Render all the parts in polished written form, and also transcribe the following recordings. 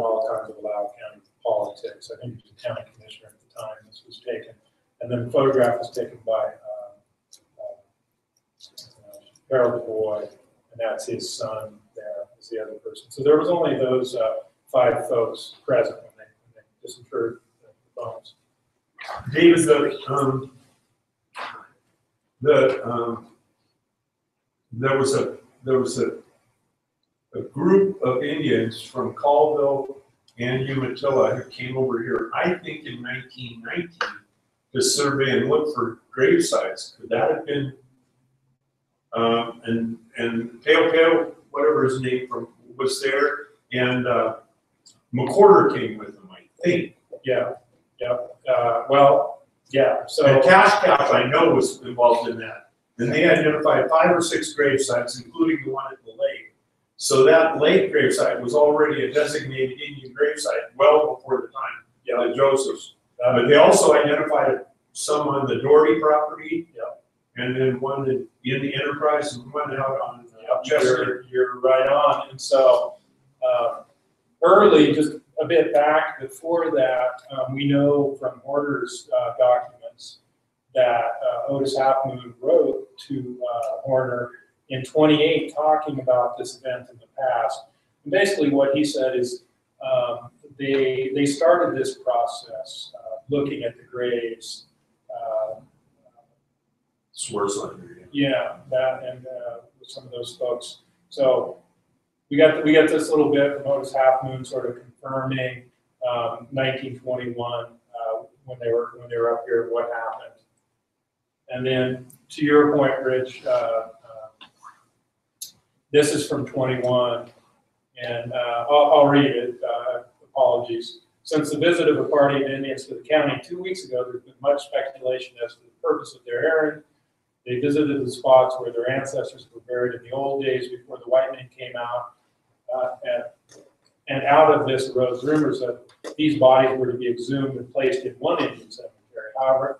all kinds of Loudoun County politics. I think he was a county commissioner at the time this was taken. And then the photograph was taken by Harold DuBois, and that's his son there as the other person. So there was only those 5 folks present when they disinterred the bones. David, there was a group of Indians from Colville and Umatilla who came over here, I think in 1919, to survey and look for grave sites. Could that have been, and Peo, whatever his name from, was there, and McWhorter came with them, I think. Yeah, yeah. Well, yeah. So and Cash I know was involved in that, and they identified 5 or 6 grave sites, including the one at the lake. So that lake gravesite was already a designated Indian gravesite well before the time of Joseph's. But they also identified some on the Doherty property, and then one in the Enterprise, and one out on Chester. You're right on. And so early, just a bit back before that, we know from Horner's documents that Otis Half Moon wrote to Horner in 28 talking about this event in the past. And basically what he said is they started this process looking at the graves. Swarslander. Yeah, that and with some of those folks. So we got this little bit from Otis Half Moon sort of confirming 1921 when they were up here, what happened. And then to your point, Rich, this is from 21, and I'll read it. Apologies. Since the visit of a party of Indians to the county 2 weeks ago, there's been much speculation as to the purpose of their errand. They visited the spots where their ancestors were buried in the old days before the white men came out. And out of this arose rumors that these bodies were to be exhumed and placed in one Indian cemetery. However,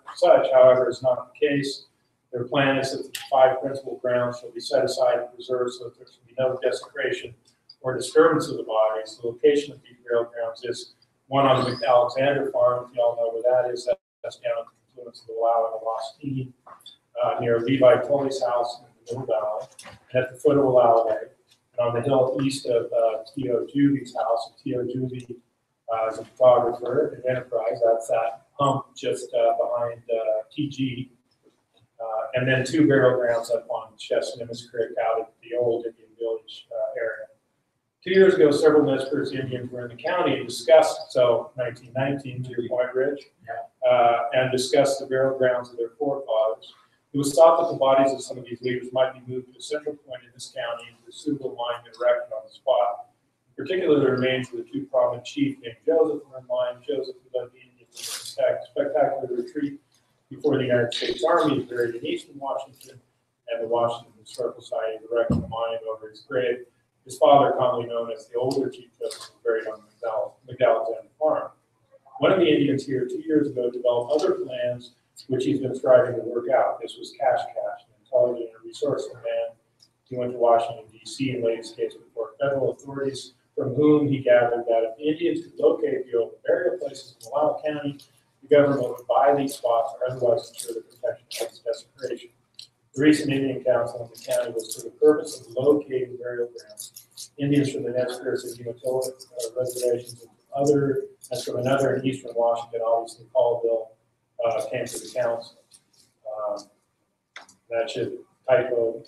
is not the case. Their plan is that the 5 principal grounds shall be set aside and preserved so that there shall be no desecration or disturbance of the bodies. The location of these burial grounds is one on the McAlexander farm, if you all know where that is. That's down at the confluence of the Wallowa and the Wasatee, near Levi Tully's house in the Middle Valley, and at the foot of Wallowa Lake. And on the hill east of T.O. Juby's house, T.O. Juby is a photographer at Enterprise. That's that hump just behind TG. And then 2 burial grounds up on Chesnimis Creek out at the old Indian Village area. 2 years ago, several Nez Indians were in the county and discussed, so 1919, to your point, Rich, and discussed the burial grounds of their forefathers. It was thought that the bodies of some of these leaders might be moved to a central point in this county and a suitable monument erected on the spot. In particular, the remains of the 2 prominent chiefs named Joseph were in line. Joseph, who led the Indians in a spectacular retreat before the United States Army, is buried in eastern Washington, and the Washington Historical Society erected a monument over his grave. His father, commonly known as the older Chief Joseph, was buried on the McAlexander farm. One of the Indians here 2 years ago developed other plans which he's been striving to work out. This was Cash, an intelligent and resourceful man. He went to Washington, D.C. and laid his case before federal authorities, from whom he gathered that if the Indians could locate the old burial places in Wallowa County, the government would buy these spots or otherwise ensure the protection against desecration. The recent Indian Council in the county was for the purpose of locating burial grounds. Indians from the Nez Perce and Umatilla reservations and from another in eastern Washington, obviously Colville, came to the council. That should typo.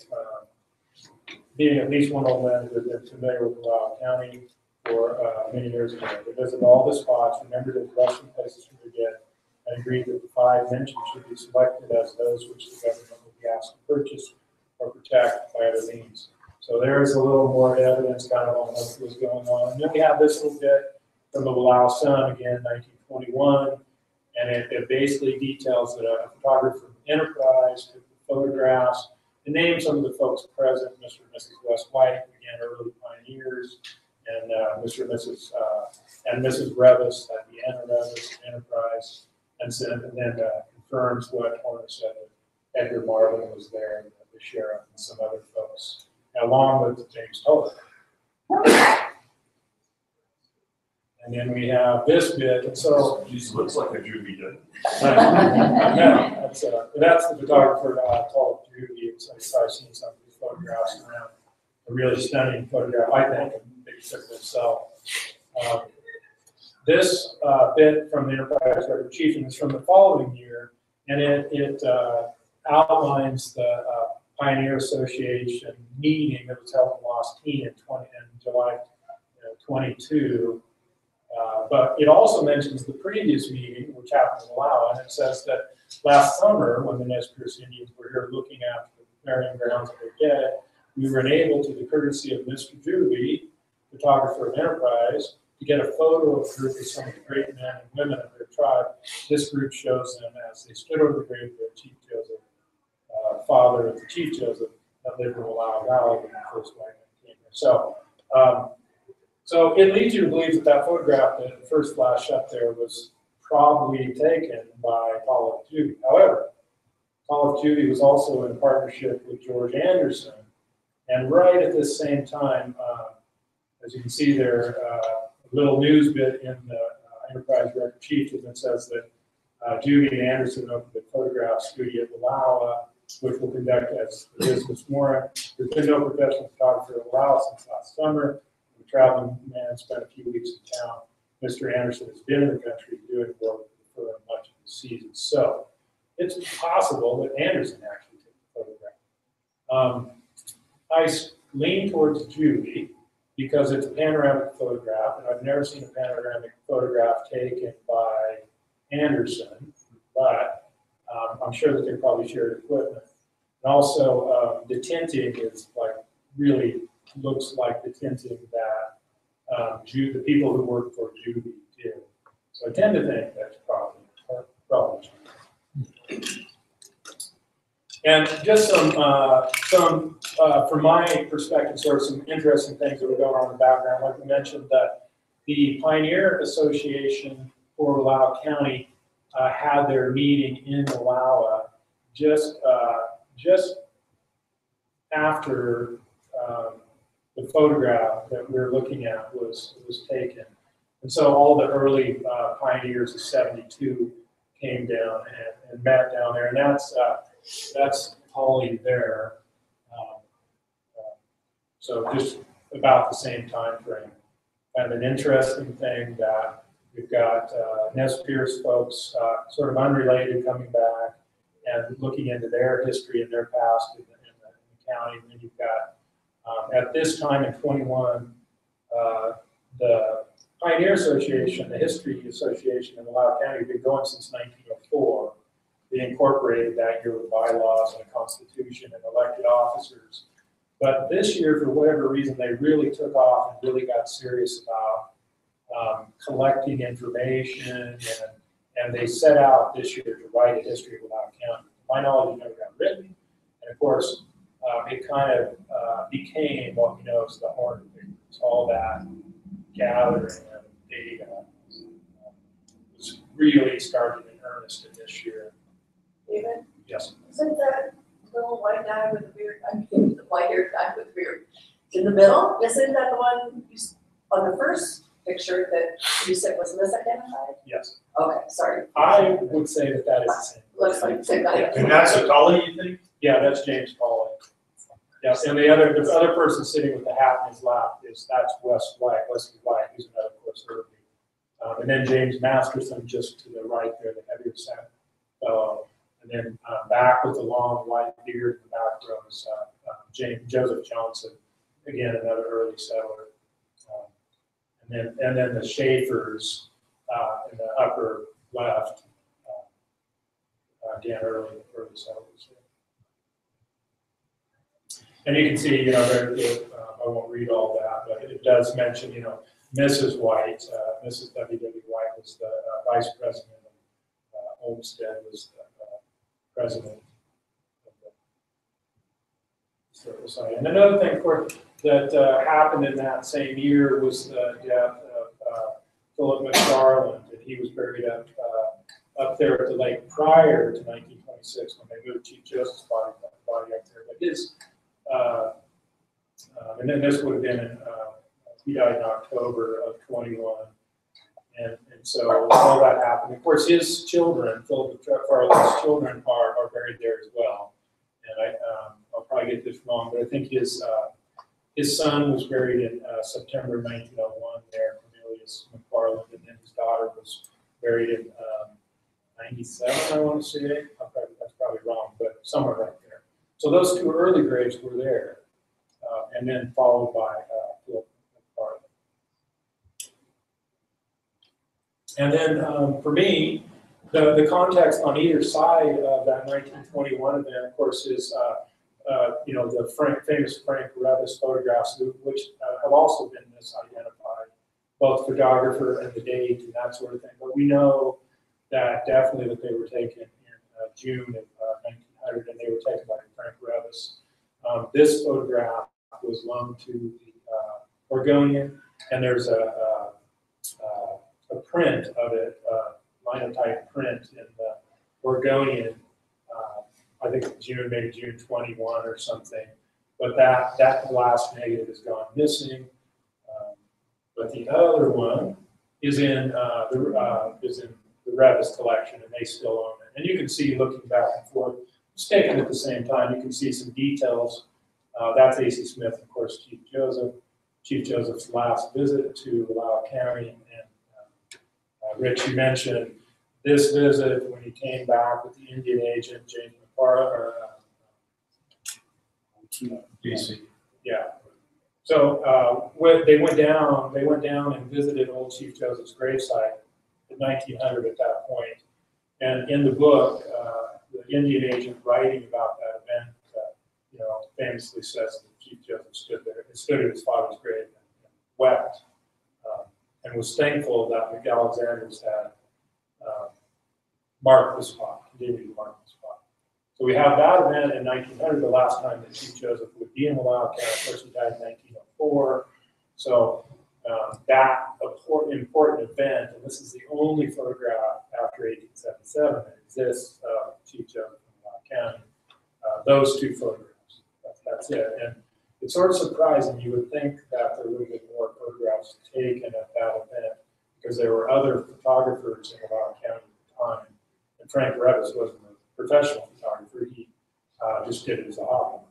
Being at least one old man who had been familiar with Wallowa County for many years ago. They visited all the spots, remembered as resting places for the dead, and agreed that the 5 mentioned should be selected as those which the government would be asked to purchase or protect by other means. So there's a little more evidence kind of on what was going on. And then we have this little bit from the Wallowa Sun, again, 1921, and it basically details that a photographer from Enterprise took the photographs and named some of the folks present, Mr. and Mrs. West White, again, early pioneers, and Mr. and Mrs. And Mrs. Revis at the end of Revis Enterprise, and then confirms what Horner said that Edgar Marvin was there, and the sheriff, and some other folks, along with James Toller. And then we have this bit, and so. Geez, looks like a Juby, doesn't it? Yeah, that's the photographer called Judy. I've seen some of these photographs around. A really stunning photograph, I think, and they took it themselves. This bit from the Enterprise Record Chief is from the following year, and it outlines the Pioneer Association meeting that was held in Lost Key in July 22. But it also mentions the previous meeting, which happened in Wallowa, and it says that last summer, when the Nez Perce Indians were here looking after the burying grounds of their dead, we were enabled, to the courtesy of Mr. Juby, photographer of Enterprise, to get a photo of the group with some of the great men and women of their tribe. This group shows them as they stood over the grave of their Chief Joseph, father of the Chief Joseph, that lived in Wallowa Valley when the first white men came here. So it leads you to believe that that photograph, the first flash up there, was probably taken by Paul F. Judy. However, Paul F. Judy was also in partnership with George Anderson, and right at this same time, as you can see there, a little news bit in the Enterprise Record Chief that says that Judy and Anderson opened the photograph studio at Wallowa, which will conduct as the business more. There's been no professional photographer at Wallowa since last summer. The traveling man spent a few weeks in town. Mr. Anderson has been in the country doing work for much of the season. So it's possible that Anderson actually took the photograph. I lean towards Judy because it's a panoramic photograph, and I've never seen a panoramic photograph taken by Anderson, but I'm sure that they probably shared equipment. And also, the tinting is like really looks like the tinting that the people who work for Judy did. So I tend to think that's probably true. And just some from my perspective, sort of some interesting things that were going on in the background. Like we mentioned, that the Pioneer Association for Wallowa County had their meeting in Wallowa just after the photograph that we're looking at was taken. And so all the early pioneers of '72 came down and met down there, and that's Holly there. So just about the same time frame. Kind of an interesting thing that we've got Nez Perce folks, sort of unrelated, coming back and looking into their history and their past in the county. And then you've got, at this time in 21, the Pioneer Association, the History Association in Wallowa County, had been going since 1904. They incorporated that year with bylaws and a constitution and elected officers. But this year, for whatever reason, they really took off and really got serious about collecting information, and they set out this year to write a history of Wallowa County. To my knowledge, it never got written, and of course, it kind of became what we know as the Horn of Figures. All that gathering of data was really started in earnest in this year. David? Yes. Isn't that little white guy with the beard, I mean, the white-haired guy with the beard in the middle? Isn't that the one on the first picture that you said was misidentified? Yes. Okay, sorry. I would say that that is the same. Looks like the same guy. And that's a Tully, you think? Yeah, that's James Pauley. Yes, and the other person sitting with the hat in his lap that's Wesley White, who's another, of course, Irving. And then James Masterson just to the right there, the heavier set fellow. And then back with the long white beard in the back row is Joseph Johnson, again another early settler. And then the Schaefers in the upper left, again early settlers. And you can see, I won't read all that, but it does mention, Mrs. White, Mrs. W.W. White was the vice president of Olmsted, was the president of the Historical Society. And another thing, of course, that happened in that same year was the death of Philip McFarland, and he was buried up there at the lake prior to 1926 when they moved Chief Joseph's body up there. But his and then this would have been he died in October of 21. And so all that happened. Of course, his children, Philip Farley's children, are buried there as well. And I'll probably get this wrong, but I think his son was buried in September 1901 there, Cornelius McFarland, and then his daughter was buried in 97, I want to say. That's probably wrong, but somewhere right there. So those two early graves were there, and then followed by Philip McFarland. And then for me, the context on either side of that 1921 event, of course, is the famous Frank Revis photographs, which have also been misidentified, both photographer and the date and that sort of thing. But we know that definitely that they were taken in June of 1900, and they were taken by Frank Revis. This photograph was loaned to the Oregonian, and there's a print of it, linotype print in the Oregonian. I think maybe June 21 or something. But that last negative has gone missing. But the other one is in the Revis collection, and they still own it. And you can see, looking back and forth, it's taken at the same time. You can see some details. That's A.C. Smith, of course, Chief Joseph. Chief Joseph's last visit to Lau County. And Rich, you mentioned this visit when he came back with the Indian agent, James McFarland, or DC. Yeah. So when they went down and visited old Chief Joseph's gravesite in 1900 at that point. And in the book, the Indian agent writing about that event, famously says that Chief Joseph stood at his father's grave and wept, and was thankful that McAlexander's had marked the spot, continued to mark the spot. So we have that event in 1900, the last time that Chief Joseph would be in the Lau County. Of course, he died in 1904. So that important event, and this is the only photograph after 1877 that exists of Chief Joseph in Lau County. Those two photographs. That's it. And it's sort of surprising. You would think that there would have been more photographs taken at that event because there were other photographers in Lau County at the time. And Frank Revis wasn't a professional photographer. He just did it as a hobby.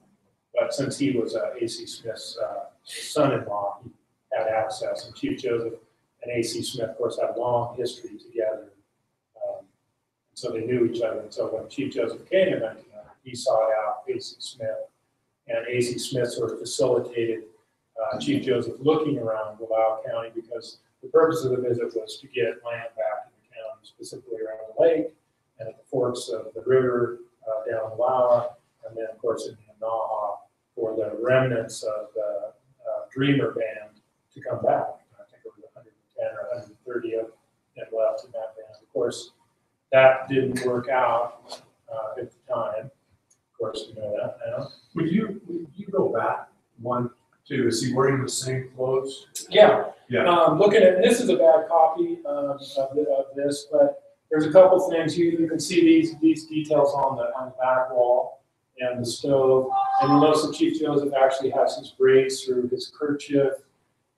But since he was A.C. Smith's son-in-law, he had access. And Chief Joseph and A.C. Smith, of course, had a long history together. So they knew each other. And so when Chief Joseph came in 1900, he sought out A.C. Smith. And A.C. Smith sort of facilitated Chief Joseph looking around Lau County because the purpose of the visit was to get land back in the county, specifically around the lake and at the forks of the river down the Lau, and then, of course, in the Naha for the remnants of the Dreamer Band to come back. I think it was 110 or 130 of them left in that band. Of course, that didn't work out at the time. Of course, you know that now. Would you go back one, two? Is he wearing the same clothes? Yeah. Yeah. Looking at this is a bad copy of this, but there's a couple things you can see these details on the back wall and the stove, and you'll notice that Chief Joseph actually has his braids through his kerchief,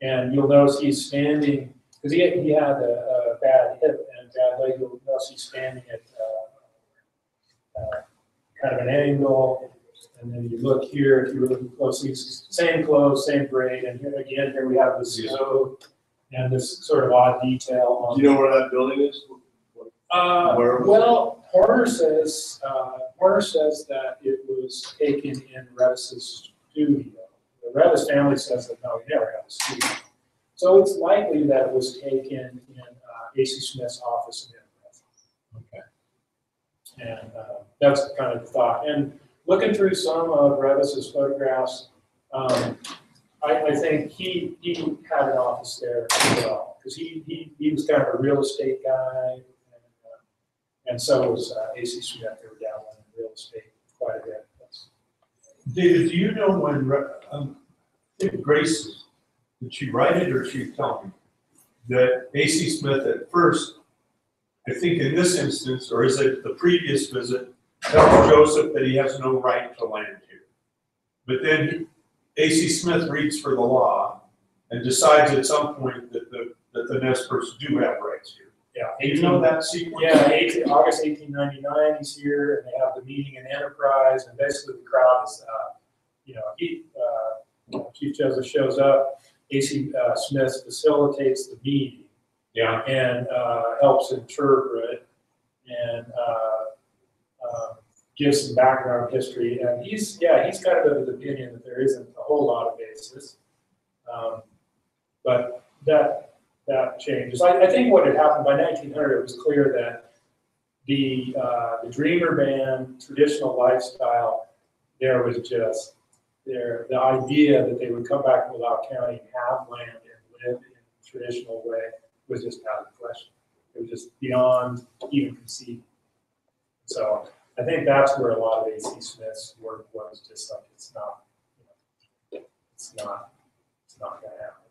and you'll notice he's standing because he had a bad hip and bad leg. You'll notice he's standing at kind of an angle. And then you look here, if you were looking closely, same clothes, same braid, and here we have the stove and this sort of odd detail on. Do you know where that building is? Well, Horner says that it was taken in Revis's studio. The Revis family says that no, he never had a studio. So it's likely that it was taken in A.C. Smith's office in Revis. Okay. And that's kind of the thought. And looking through some of Revis's photographs, I think he had an office there as well, because he was kind of a real estate guy, and so was A.C. Smith. They were down in real estate quite a bit. David, do you know when I think Grace, did she write it or did she tell me that A.C. Smith at first, I think in this instance, or is it the previous visit, tells Joseph that he has no right to land here. But then A.C. Smith reads for the law and decides at some point that the Nez Perce do have rights You know that sequence? Yeah, August 1899, he's here, and they have the meeting in Enterprise, and basically the crowd is, Chief Joseph shows up, A.C. Smith facilitates the meeting. Yeah. And helps interpret and gives some background history, and he's kind of the opinion that there isn't a whole lot of basis, but that changes. I think what had happened by 1900, it was clear that the Dreamer band traditional lifestyle, there was just the idea that they would come back to Loudoun County and have land and live in a traditional way was just out of the question. It was just beyond even conceiving. So I think that's where a lot of A.C. Smith's work was just like, it's not going to happen.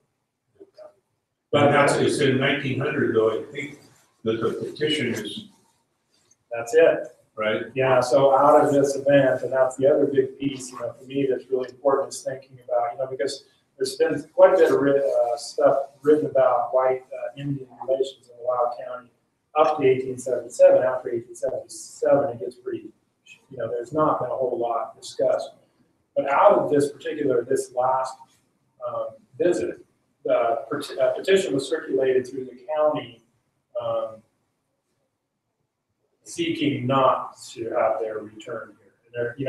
But that's, it's in 1900 though, I think that the petition is, that's it. right? Yeah, so out of this event, and that's the other big piece, for me that's really important is thinking about, because there's been quite a bit of stuff written about white Indian relations in Loudoun County up to 1877. After 1877, it gets pretty, there's not been a whole lot discussed. But out of this last visit, the petition was circulated through the county seeking not to have their return here. And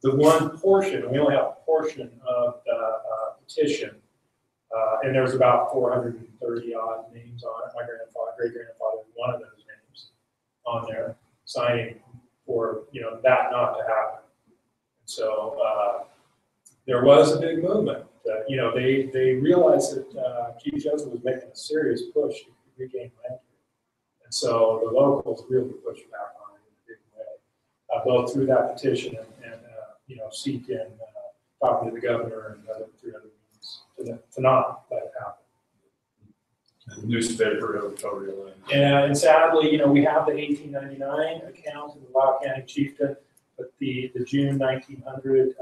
the one portion, we only have a portion of the petition, and there was about 430 odd names on it. My great-grandfather, one of those names on there, signing for that not to happen. And so there was a big movement. They realized that Chief Joseph was making a serious push to regain land. And so the locals really pushed back on it in a big way, both through that petition and seeking talking to the governor and through other means to not let it happen. The newspaper editorial. And sadly, we have the 1899 account of the Loudoun County chieftain, but the June 1900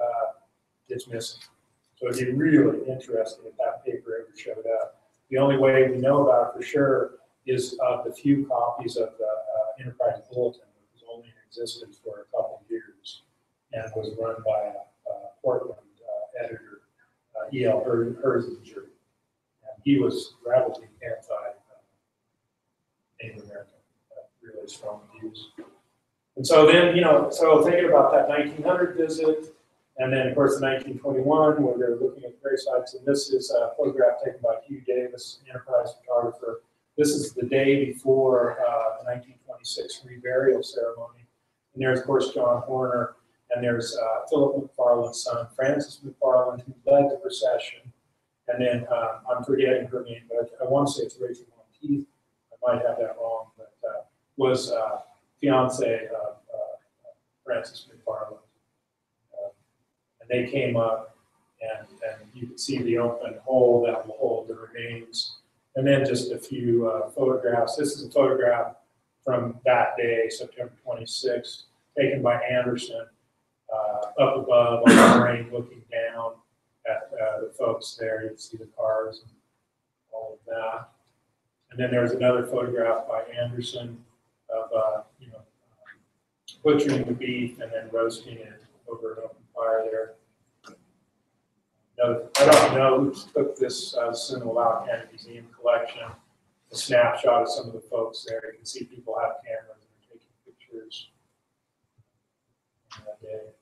gets missing. So it'd be really interesting if that paper ever showed up. The only way we know about it for sure is the few copies of the Enterprise Bulletin, which was only in existence for a couple of years and was run by a Portland editor, E.L. Herzinger. And he was radically anti-Native American, really strong views. And so then, so thinking about that 1900 visit, and then of course the 1921, where they're looking at grave sites, and this is a photograph taken by Hugh Davis, Enterprise photographer. This is the day before the 1926 reburial ceremony. And there's, of course, John Horner, and there's Philip McFarland's son, Francis McFarland, who led the procession. And then I'm forgetting her name, but I want to say it's Rachel Monteith. I might have that wrong, but was fiance of Francis McFarland. And they came up, and you could see the open hole that will hold the remains. And then just a few photographs. This is a photograph from that day, September 26th, taken by Anderson, up above on the range, looking down at the folks there. You can see the cars and all of that. And then there's another photograph by Anderson of butchering the beef and then roasting it over an open fire there. I don't know who took this in the Loudoun County Museum collection. A snapshot of some of the folks there. You can see people have cameras and are taking pictures on that day.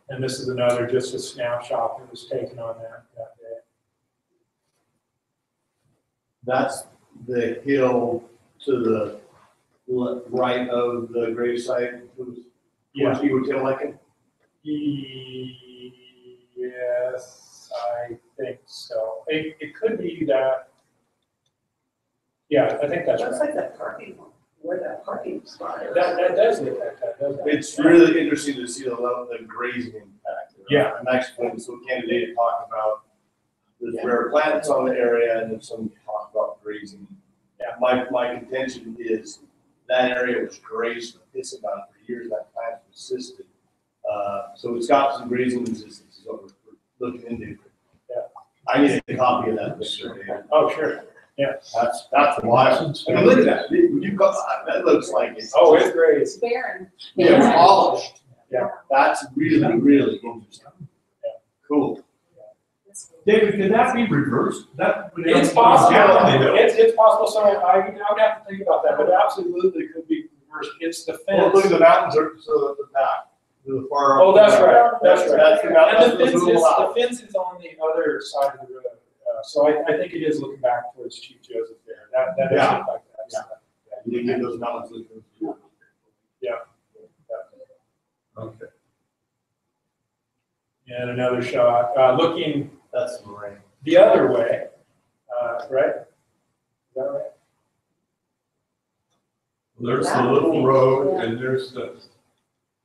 And this is another, just a snapshot that was taken on that day. That's the hill to the right of the gravesite. Yeah. You would tell like it? Yes, I think so. It could be that. Yeah, I think that's Looks right. like that parking lot, where that parking spot is. That does look like that, doesn't it? It's really interesting to see the grazing impact. Yeah. I'm actually going to some candidate to talk about the rare plants on the area and then some talk about grazing. Yeah. My contention is that area was grazed with this amount for years. That plant persisted. So it's got some grazing resistance is what we're looking into. Yeah. I need a copy of that picture, David. Oh, sure. Yeah. That's wild. I mean, look at that. When you go, that looks like it's. Oh, it's great. It's barren. It's polished. Yeah. That's really, really interesting. Cool. David, could that be reversed? That would. It's possible, it's possible, so I would have to think about that, but it absolutely could be reversed. It's the Well, fence. look at the mountains are to the back, to the far. Oh, that's right, that's right. That's the And the mountains. fence is on the other side of the road, so I think it is looking back towards Chief Joseph there, that does Yeah. look like that. You didn't get those mountains. Okay. And another shot, looking That's the rain. the other way, right? Is that right? There's the little road and there's the,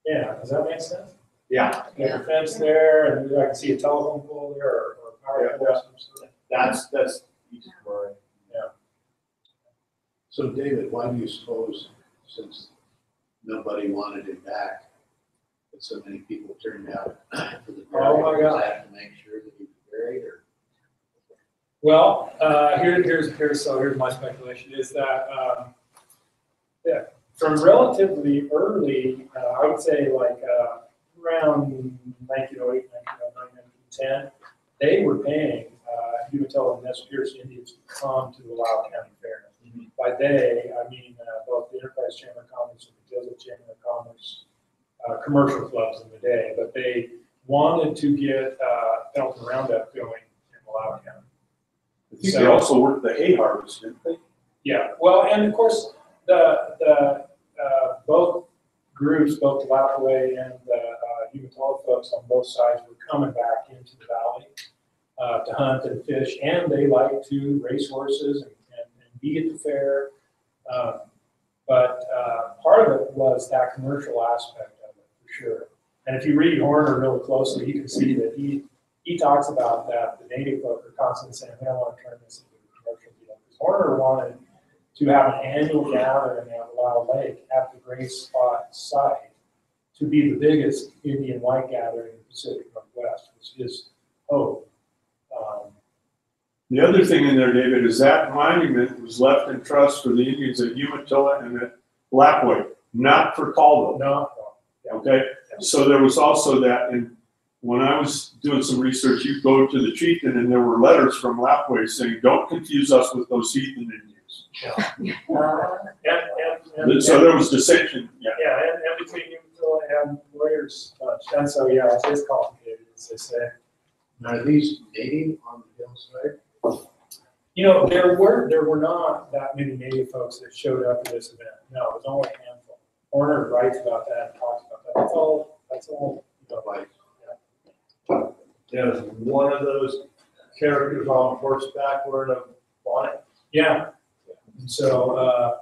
Yeah, does that make sense? Yeah, There's a fence there, and I can see a telephone pole there, or power pole or some sort. that's East Murray. So David, why do you suppose, since nobody wanted him back, that so many people turned out for the Oh, my burial? Was God. that to make sure that he was buried, or? Well, here's my speculation, is that, yeah, from relatively early, I would say like, around 1908, 1909, 1910, they were paying, Umatilla and Nez Perce Indians to come to the Loudoun County Fair. By they, I mean, both the Enterprise Chamber of Commerce and the Joseph Chamber of Commerce, commercial clubs in the day, but they wanted to get, Pelton Roundup going in Loudoun County. I think they also worked the hay harvest, didn't they? Yeah, well, and of course, both groups, both the Lapaway and the Umatilla folks on both sides were coming back into the valley to hunt and fish, and they like to race horses and be at the fair. But part of it was that commercial aspect of it, for sure. And if you read Horner really closely, you can see that he talks about that the native folk are constantly saying, "Hey, I want to turn this into a commercial deal." Because Horner wanted to have an annual gathering at Wild Lake at the Gray Spot site to be the biggest Indian white gathering in the Pacific Northwest, was his hope. The other thing in there, David, is that monument was left in trust for the Indians at Umatilla and at Lapway, not for Caldwell, No, okay? So there was also that, and when I was doing some research, you go to the chieftain and there were letters from Lapway saying, don't confuse us with those heathen Indians. So there was dissension, yeah. Yeah, and between Umatilla and lawyers, and so, yeah, it is complicated, as they say. Are these native on the hillside? You know, there were not that many native folks that showed up to this event. No, it was only a handful. Horner writes about that and talks about that. That's all, you know, Like, There's one of those characters on horseback wearing a bonnet. yeah. And so,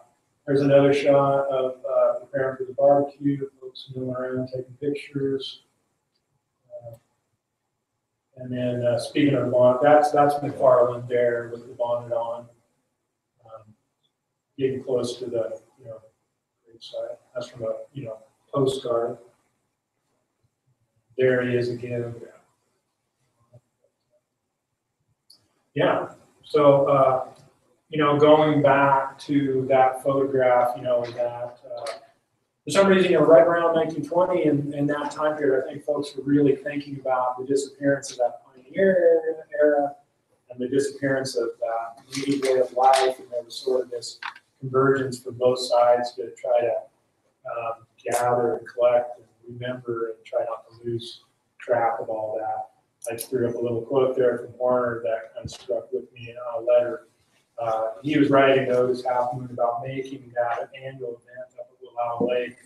there's another shot of, preparing for the barbecue, folks milling around, taking pictures. And then, speaking of bonnet, that's McFarland there with the bonnet on. Getting close to the, gravesite. That's from a, postcard. There he is again. Yeah, so, going back to that photograph, that, for some reason, right around 1920 and that time period, I think folks were really thinking about the disappearance of that pioneer era and the disappearance of that native way of life, and there was sort of this convergence from both sides to try to gather and collect and remember and try not to lose track of all that. I threw up a little quote there from Horner that kind of struck with me in a letter. He was writing Otis Half Moon about making that an annual event up at Willow Lake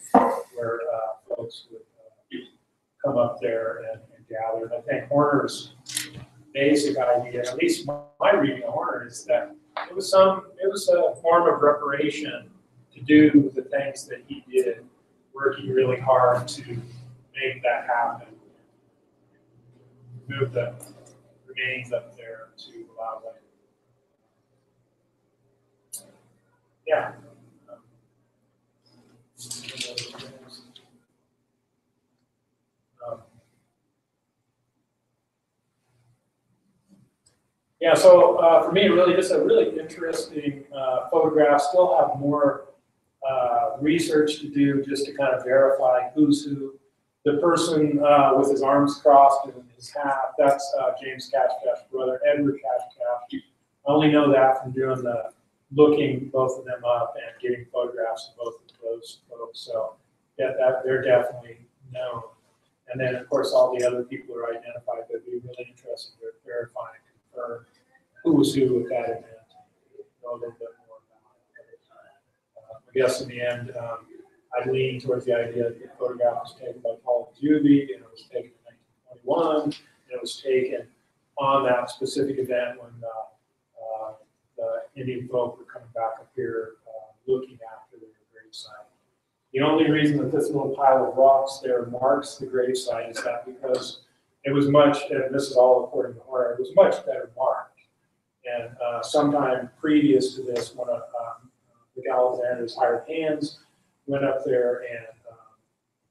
where folks would come up there and gather. And I think Horner's basic idea, at least my reading of Horner, is that it was a form of reparation to do the things that he did, working really hard to make that happen. Move the remains up there to Willow Lake. Yeah. Yeah, so for me, really, just a really interesting photograph. Still have more research to do just to kind of verify who's who. The person with his arms crossed and his hat, that's James Cash brother, Edward Cash. I only know that from doing looking both of them up and getting photographs of both of those folks. So yeah, they're definitely known. And then, of course, all the other people are identified. That'd be really interesting to verify and confirm who was who at that event. Know a little bit more about it. I guess in the end, I lean towards the idea that the photograph was taken by Paul Juby, and it was taken in 1921, and it was taken on that specific event when the Indian folk were coming back up here looking after their gravesite. The only reason that this little pile of rocks there marks the gravesite is that because it was much, and this is all according to Hoyer, it was much better marked. And sometime previous to this, one of the Alexander's hired hands went up there and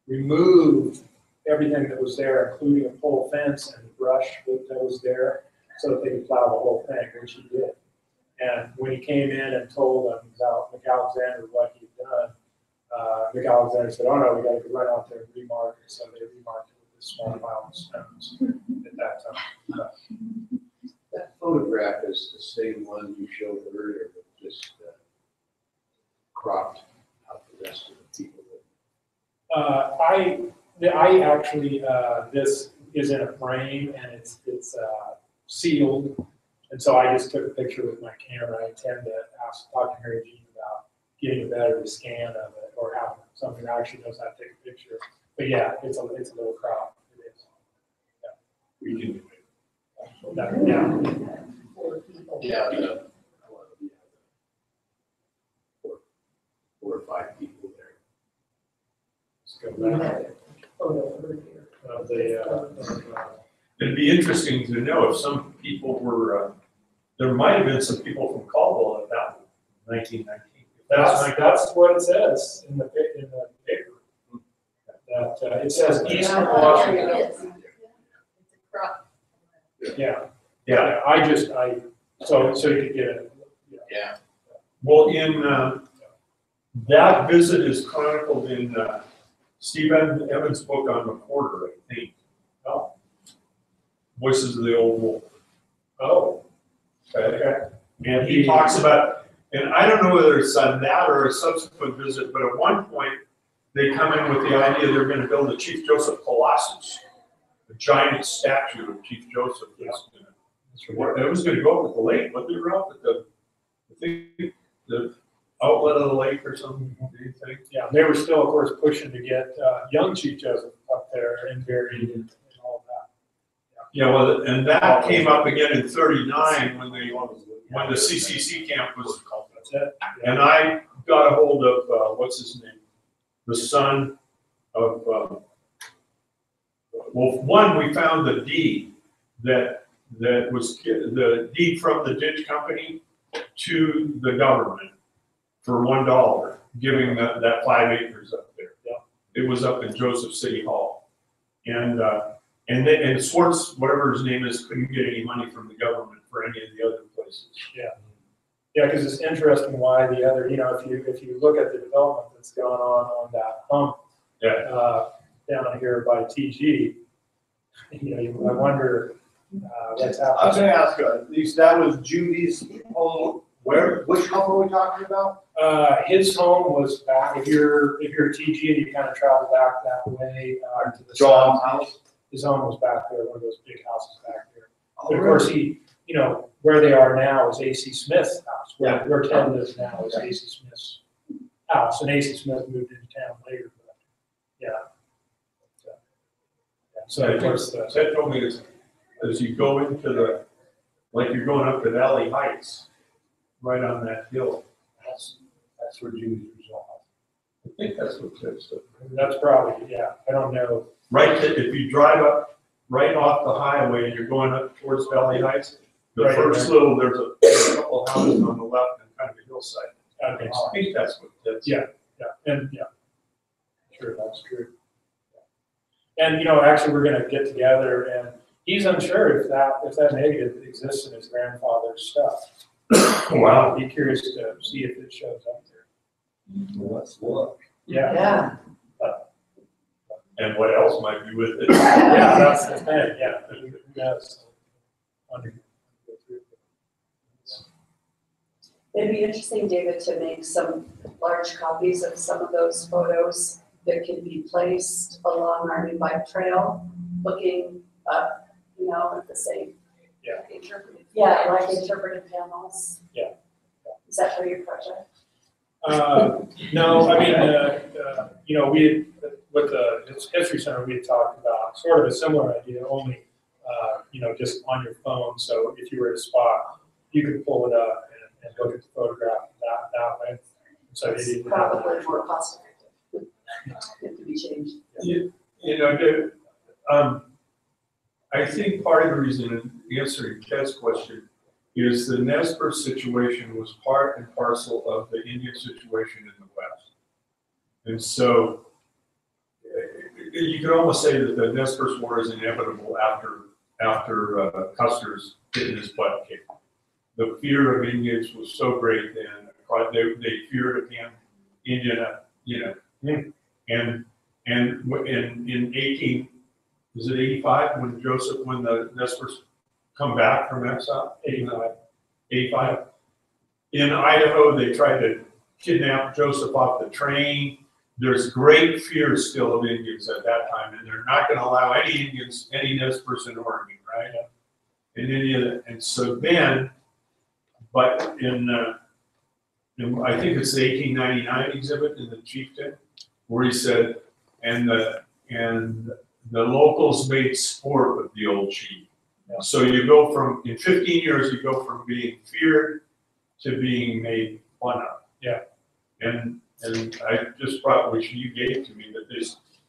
removed everything that was there, including a pole fence and the brush that was there, so that they could plow the whole thing, which he did. And when he came in and told them about McAlexander what he'd done, McAlexander said, "Oh no, we got to run out there and remark it." So they remarked it with this small pile of stones at that time. That photograph is the same one you showed earlier, but just cropped out the rest of the people. I actually, this is in a frame and it's sealed. And so I just took a picture with my camera. I intend to talk to Harry Jean about getting a better scan of it or having something that actually knows how to take a picture. But yeah, it's a little crop. It is. We can do it. Yeah. Yeah, four or five people there. Let's go back. It'd be interesting to know if some people were, there might have been some people from Caldwell at that 1919. That's what it says in the paper. That it says Eastern Washington. It's a crop. Yeah. Yeah. So you could get it. Yeah. Well, in that visit is chronicled in Steve Evans' book on McWhorter, I think. Oh. Voices of the Old Wolf. Oh. Okay. And he talks about, and I don't know whether it's on that or a subsequent visit, but at one point they come in with the idea they're going to build a Chief Joseph Colossus, a giant statue of Chief Joseph. Yeah. It was going to go up at the lake, but they were up at the outlet of the lake or something. Do you think? Yeah, they were still, of course, pushing to get young Chief Joseph up there and buried and all that. Yeah, well, and that came up again in '39 when the CCC camp was. That's it. Yeah. And I got a hold of what's his name, the son of. Well, one, we found the deed that was the deed from the ditch company to the government for $1, giving that 5 acres up there. Yeah. It was up in Joseph City Hall, and Swartz, whatever his name is, couldn't get any money from the government for any of the other places. Yeah. Yeah, because it's interesting why the other, if you look at the development that's gone on that hump down here by TG, I wonder what's I was happening. gonna ask, at least that was Judy's home, which home are we talking about? His home was back, if you're TG and you kind of travel back that way to the John's south, house? his home was back there, one of those big houses back there. Oh, But of course, where they are now is A.C. Smith's house. Where Ted lives now is A.C. Smith's house, and A.C. Smith moved into town later, but, yeah. So, of course, Ted told me as you go into like you're going up to Valley Heights, right on that hill, that's where Judy's resolved. I think that's what Ted said. that's probably, yeah, I don't know. Right, if you drive up right off the highway and you're going up towards Valley Heights, the Right first there. little, there's a couple of houses on the left and kind of a hillside. Okay. I think that's what Ted said. Yeah. Sure, that's true. And, actually, we're gonna get together and he's unsure if that negative exists in his grandfather's stuff. Wow. I'd be curious to see if it shows up there. Well, that's luck. Yeah, Yeah, And what else might be with it? yeah, that's the thing, yeah, who knows? Wonder- it'd be interesting, David, to make some large copies of some of those photos that can be placed along our new bike trail, looking up, at the same. Yeah. Interpretive. Yeah, like interpretive panels. Yeah. Is that for your project? No, I mean, we had, with the History Center, we had talked about sort of a similar idea, only, just on your phone. So if you were at a spot, you could pull it up and look at the photograph that way. So It's it- probably more cost effective. It could be changed. I think part of the reason in answering Ted's question is the Nez Perce situation was part and parcel of the Indian situation in the West. And so you could almost say that the Nez Perce War is inevitable after Custer's getting his butt kicked. The fear of Indians was so great then, they feared of him, Indiana, and in 85 when the Nez Perce come back from exile? 85. In Idaho, they tried to kidnap Joseph off the train. There's great fear still of Indians at that time, and they're not going to allow any Indians, any Nez Perce in Oregon, right? And so then, but I think it's the 1899 exhibit in the Chieftain, where he said, and the locals made sport of the old chief. Yeah. So you go from, in 15 years, you go from being feared to being made fun of. Yeah. And I just brought, which you gave to me, that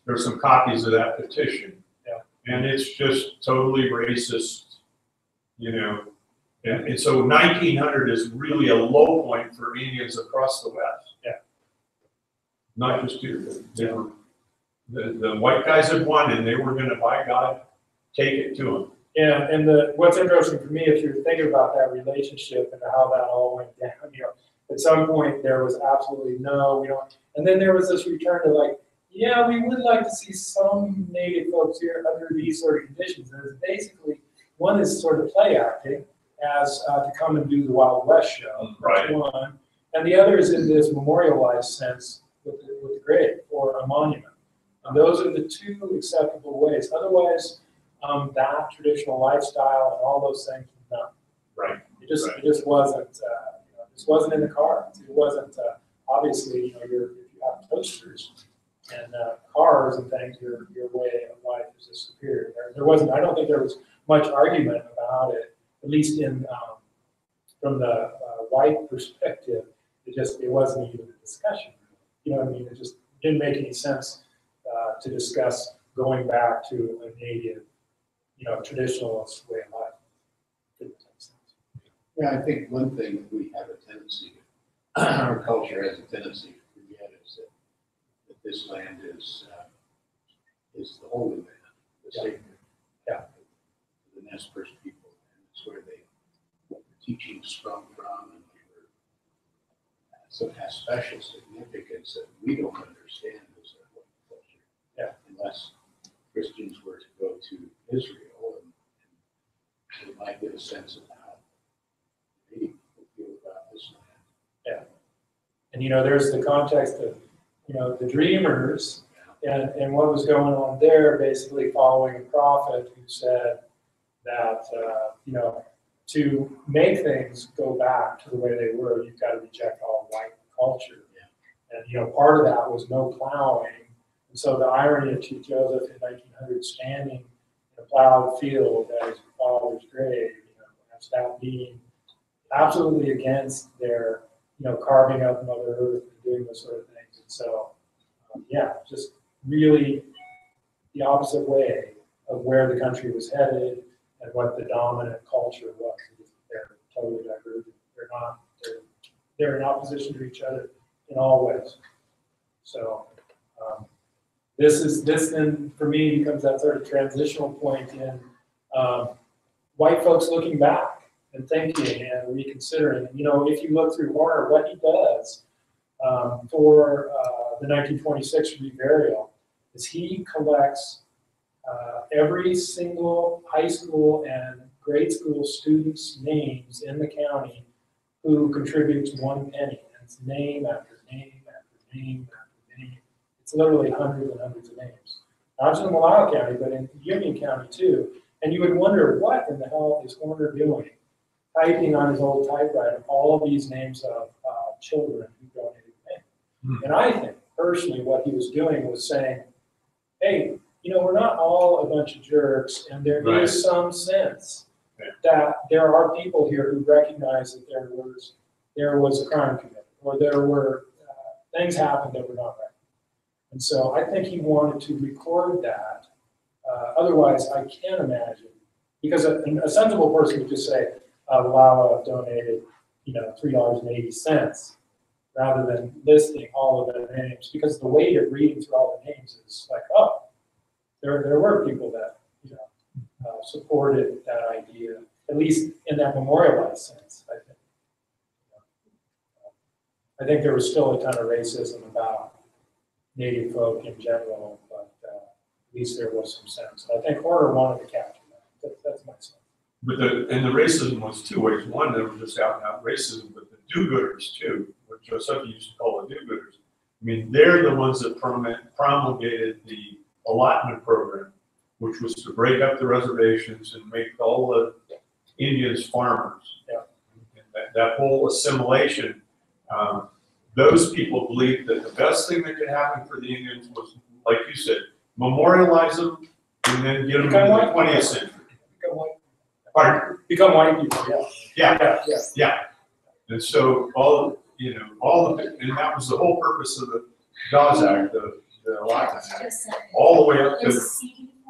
there's some copies of that petition. Yeah. And it's just totally racist, And so 1900 is really a low point for Indians across the West. Yeah. Not just here, they were, the white guys had won, and they were gonna, by God, take it to them. Yeah, and what's interesting for me, if you're thinking about that relationship and how that all went down, at some point there was absolutely no, we don't, and then there was this return to like, yeah, we would like to see some native folks here under these sort of conditions. And it's basically, one is sort of play acting as to come and do the Wild West show. Right. That's one. And the other is in this memorialized sense with the grave or a monument. And those are the two acceptable ways. Otherwise, that traditional lifestyle and all those things, no. Right. It just wasn't. This wasn't in the cards. It wasn't obviously. If you have toasters and cars and things, your way of life is just superior. There wasn't. I don't think there was much argument about it. At least in from the white perspective, it wasn't even a discussion. You know what I mean? It just didn't make any sense to discuss going back to a native, traditionalist way of life. Didn't make sense. Yeah, I think one thing that we have a tendency, our culture has a tendency to forget is that this land is the holy land, the sacred. Yeah. The Nez Perce people, and it's where the teachings sprung from, and they were, so it has special significance that we don't understand as a white culture. Yeah. Unless Christians were to go to Israel, and they might get a sense of how many people feel about this land. And there's the context of the dreamers and what was going on there, basically following a prophet who said that to make things go back to the way they were, you've got to reject all white culture. Yeah. And part of that was no plowing. And so the irony of Chief Joseph in 1900 standing in a plowed field at his father's grave, as that being absolutely against their carving up Mother Earth and doing those sort of things. And so, just really the opposite way of where the country was headed and what the dominant culture was. They're totally divergent. They're in opposition to each other in all ways. So this then for me becomes that sort of transitional point in white folks looking back and thinking and reconsidering. And, you know, if you look through Horner, what he does for the 1926 reburial is he collects every single high school and grade school student's names in the county who contributes 1 penny. And it's name after name after name after name. It's literally hundreds and hundreds of names. Not just in Malala County, but in Union County too. And you would wonder, what in the hell is Horner doing? Typing on his old typewriter all of these names of children who donated money. And I think, personally, what he was doing was saying, hey, you know, we're not all a bunch of jerks, and there is some sense that there are people here who recognize that there was a crime committed, or there were things happened that were not right. And so I think he wanted to record that. Otherwise, I can't imagine, because a sensible person would just say, Malala donated, you know, $3.80, rather than listing all of their names, because the weight of reading through all the names is like, oh, there were people that, you know, supported that idea, at least in that memorialized sense, I think. I think there was still a ton of racism about Native folk in general, but at least there was some sense. And I think Horner wanted to capture that. That's my sense. But the racism was two ways. One, there was just out and out racism, but the do-gooders too, what Joseph used to call the do-gooders. I mean, they're the ones that promulgated the allotment program, which was to break up the reservations and make all the Indians farmers. Yeah. And that whole assimilation, those people believed that the best thing that could happen for the Indians was, like you said, memorialize them and then get them in the 20th century. Become white. Pardon? Become white people, yeah. Yeah. And so and that was the whole purpose of the Dawes Act, the allotment act, all the way up to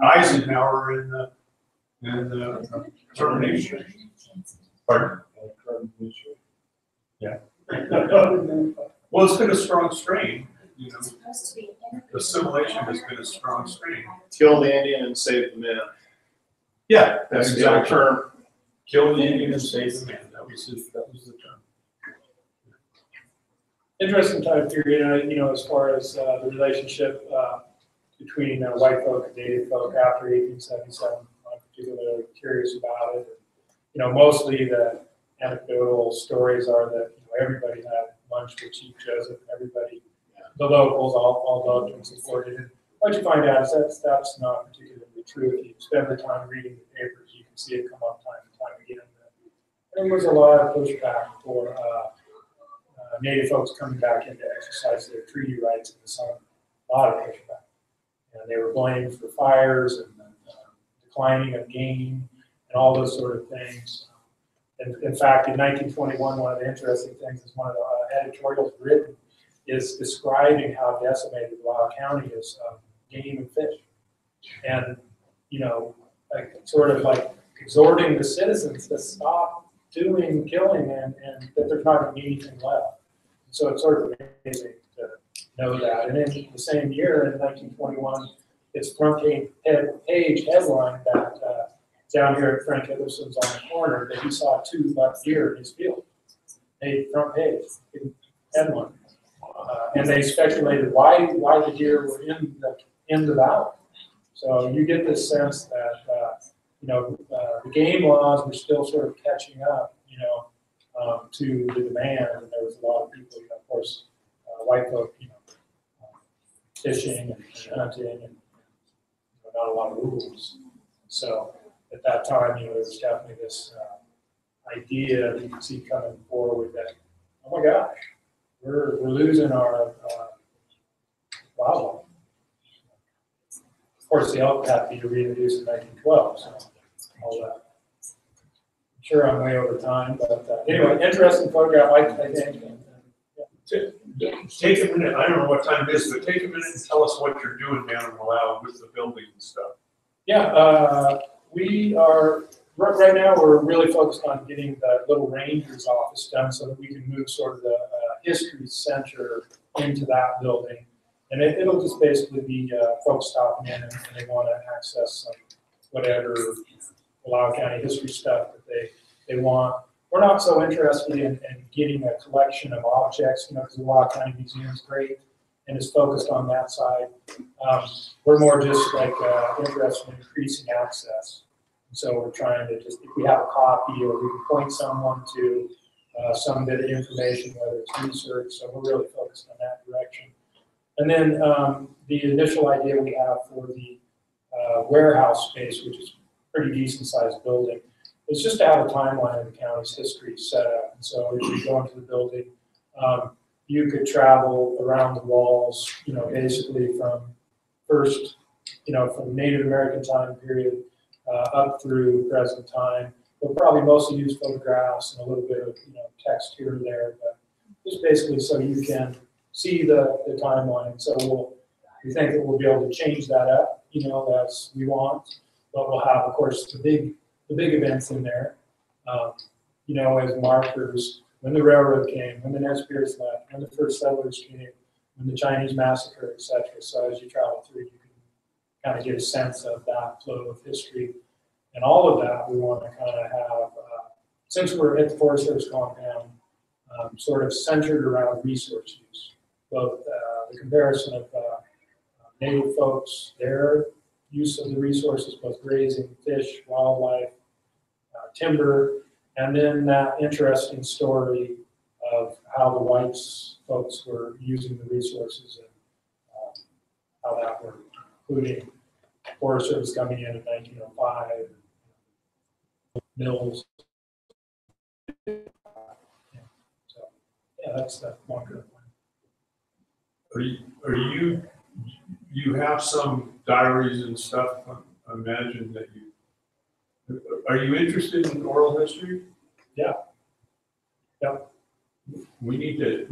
Eisenhower in the termination. Pardon? Yeah. Well, it's been a strong strain, you know. Assimilation has been a strong strain. Kill the Indian and save the man. Yeah, That's the old term. Kill the Indian and save the man. That was the term. Interesting time period, you know, as far as the relationship between white folk and Native folk after 1877. I'm particularly curious about it. You know, mostly the anecdotal stories are that, you know, everybody had lunch with Chief Joseph. Everybody, the locals, all loved and supported him. What you find out is that's not particularly true. If you spend the time reading the papers, you can see it come up time and time again. There was a lot of pushback for Native folks coming back in to exercise their treaty rights in the sun. A lot of pushback. And they were blamed for fires and declining of game and all those sort of things. And in fact, in 1921, one of the interesting things is one of the editorials written is describing how decimated Wallowa County is game and fish. And, you know, like, sort of like exhorting the citizens to stop doing killing and that there's not going to be anything left. So it's sort of amazing to know that. And in the same year, in 1921, it's front page headline that down here at Frank Hillerson's on the corner that he saw 2 buck deer in his field. Made front page headline. And they speculated why the deer were in the valley. So you get this sense that you know, the game laws were still sort of catching up, you know, to the demand, and there was a lot of people, you know, of course, white folk, you know, fishing and hunting, and you know, not a lot of rules. So at that time, you know, there was definitely this idea that you could see coming forward that, oh my gosh, we're losing our wildlife. Of course, the elk had to be reintroduced in 1912, so all that. I'm sure I'm way over time, but anyway, interesting photograph, I think. Take a minute, I don't know what time it is, but take a minute and tell us what you're doing down in Wallowa with the building and stuff. Yeah, we are, right now, we're really focused on getting the little ranger's office done so that we can move sort of the history center into that building. And it'll just basically be folks stopping in and they want to access some whatever Palawa County history stuff that they want. We're not so interested in getting a collection of objects, because the Palawa County Museum is great and is focused on that side. We're more just like interested in increasing access. So we're trying to just, if we have a copy or we can point someone to some bit of information, whether it's research, so we're really focused on that direction. And then the initial idea we have for the warehouse space, which is a pretty decent sized building, is just to have a timeline of the county's history set up. And so if you go into the building, you could travel around the walls, basically from first, from Native American time period up through present time. We'll probably mostly use photographs and a little bit of text here and there, but just basically so you can see the timeline. So we think that we'll be able to change that up, as we want, but we'll have, of course, the big events in there, as markers. When the railroad came, when the Nez Perce left, when the first settlers came, when the Chinese massacre, etc. So as you travel through, you can kind of get a sense of that flow of history. And all of that we want to kind of have, since we're at the Forest Service compound, sort of centered around resource use. Both the comparison of Native folks, their use of the resources, both grazing, fish, wildlife, timber, and then that interesting story of how the whites folks were using the resources and how that worked, including Forest Service coming in 1905, mills. So, yeah, that's the long-term plan. You have some diaries and stuff, I imagine that are you interested in oral history? Yeah. Yep. We need to,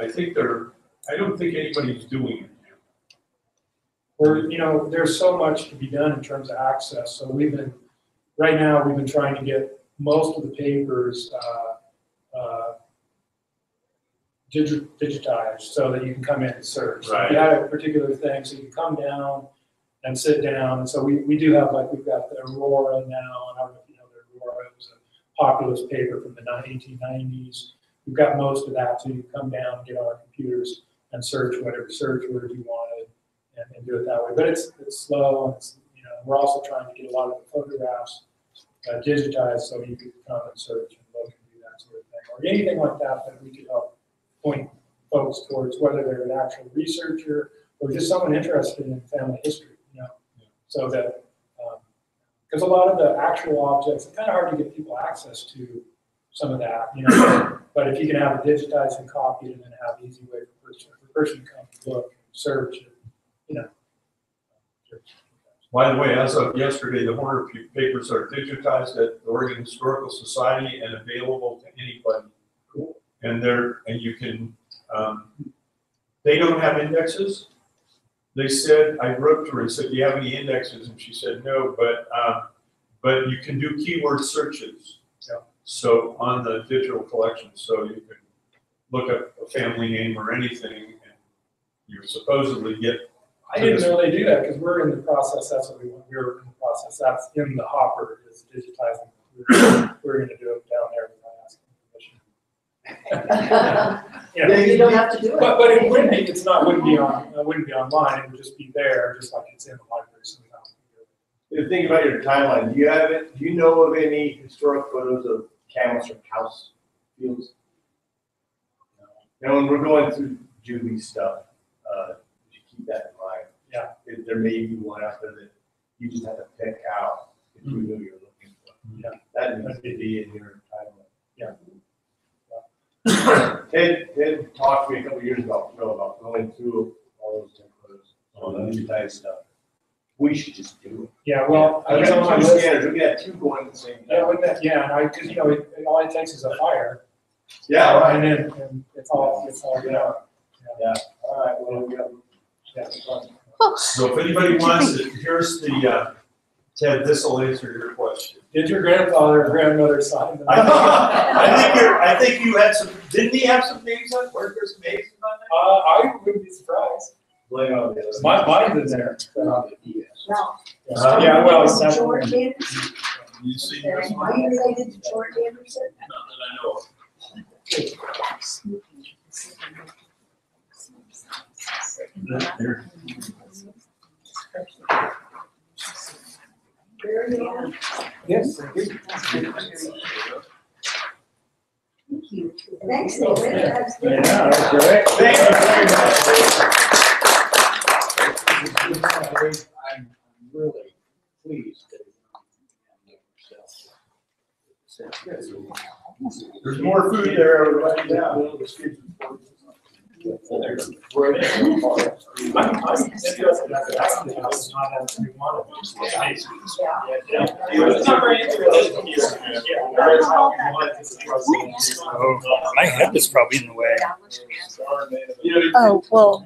I don't think anybody's doing it. There's so much to be done in terms of access. So right now we've been trying to get most of the papers digitized so that you can come in and search. So if you had a particular thing, so you can come down and sit down. And so we do have, we've got the Aurora now, and I don't know if you know the Aurora, it was a populist paper from the 1890s. We've got most of that, so you come down, get on our computers, and search whatever search word you wanted, and do it that way. But it's slow, and we're also trying to get a lot of the photographs digitized so you can come and search and look and do that sort of thing, or anything like that we could help point folks towards, whether they're an actual researcher or just someone interested in family history, so that, because a lot of the actual objects, it's kind of hard to get people access to some of that, but if you can have it digitized and copied and then have an easy way for a person to come and look and search, By the way, as of yesterday, the Horner papers are digitized at the Oregon Historical Society and available to anybody. Cool. And you can, they don't have indexes. They said, I wrote to her and said, do you have any indexes? And she said, no, but you can do keyword searches. Yeah. So on the digital collection, so you can look up a family name or anything, and you supposedly get. I didn't know they do that, because we're in the process. That's what we want. We're in the process. That's in the hopper, is digitizing. We're going to do it down there without asking permission. You don't have to do it. But it wouldn't be. Wouldn't be online. It would just be there, just like it's in the library. The thing about your timeline, do you know of any historic photos of camels or cows fields? Now, when we're going through Julie stuff, you keep that in mind. Yeah. There may be one out there that you just have to pick out if you know you're looking for. Yeah. That needs to be in your timeline. Yeah. Ted talked to me a couple years ago, about going through all those photos, all the digitized stuff. We should just do it. Yeah, well, I I was on my got two list. scanners, we got two going at the same time. Yeah, because all it takes is a fire. Yeah, right. And it's all Yeah. Yeah, all right, well, we got. Yeah. So if anybody wants it, here's the, Ted, this will answer your question. Did your grandfather or grandmother sign them? I think you had some, didn't he have some names on, were there some names on there? I wouldn't be surprised. Blame on the other. Mine's in there. On the DS. No. Yeah, well, it's George definitely. is? You see this Are one? you related to George Anderson? Not that I know of. Very well. Yes. Thanks, David. That's good. Yeah, that's great. Thank you very much. I'm really pleased that. There's more food there right now. I'm interested in asking how it's not as we want it. It's not very interesting here. My head was probably in the way. Oh, well,